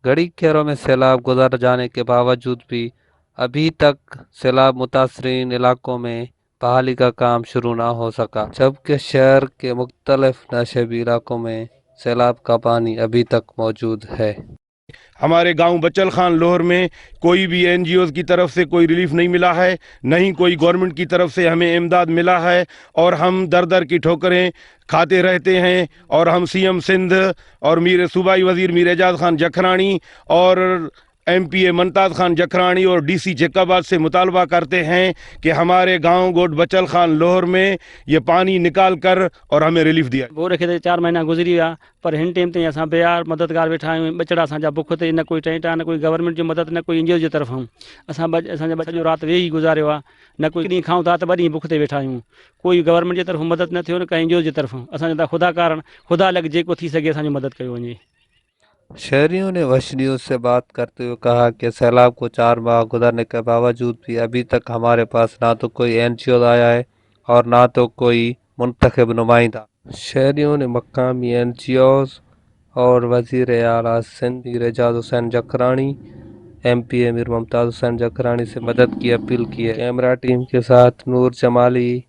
घड़ी खेरों में सैलाब गुजर जाने के बावजूद भी अभी तक सैलाब मुतासरीन इलाकों में बहाली का काम शुरू ना हो सका, जबकि शहर के मुख्तलिफ नशेबी इलाकों में सैलाब का पानी अभी तक मौजूद है। हमारे गांव बचल खान लोहर में कोई भी एनजीओ की तरफ से कोई रिलीफ नहीं मिला है, नहीं कोई गवर्नमेंट की तरफ से हमें इमदाद मिला है, और हम दर दर की ठोकरें खाते रहते हैं। और हम सीएम सिंध और सूबाई वजीर मीर एजाज खान जखरानी और एमपीए मुमताज़ खान जखरानी और डीसी जैकाबाद से मुतालबा करते हैं कि हमारे गांव गोट बचल खान लोहर में ये पानी निकाल कर और हमें रिलीफ दिया। बोर खे 4 महीना गुजरी विया, पर हिन टाइम ताईं असां बेयार मददगार वेठा आहियूं। ॿचड़ा असांजा बुख ते, न कोई टेंटा, न कोई गवर्नमेंट जी मदद, न कोई एनजीओ जी तरफ़ां। असांजा सॼो राति वेही गुज़ारियो आहे, न कोई ॾींहुं खाऊं था त 2 ॾींहं बुख ते वेठा आहियूं। कोई गवर्नमेंट जी तरफ़ां मदद न थियो, न कंहिं एनजीओ जी तरफ़ां। असांजा त ख़ुदा कारण ख़ुदा लॻ जेको थी सघे असांजी मदद कयो वञे। शहरियों ने वश न्यूज़ से बात करते हुए कहा कि सैलाब को 4 माह गुजरने के बावजूद भी अभी तक हमारे पास ना तो कोई एनजीओ आया है और ना तो कोई मुंतखब नुमाइंदा। शहरियों ने मकामी एनजीओज और वजीर आला सिंध मीर एजाज हुसैन जखरानी, एमपी मीर मुमताज़ हुसैन जखरानी से मदद की अपील की है। कैमरा टीम के साथ नूर जमाली,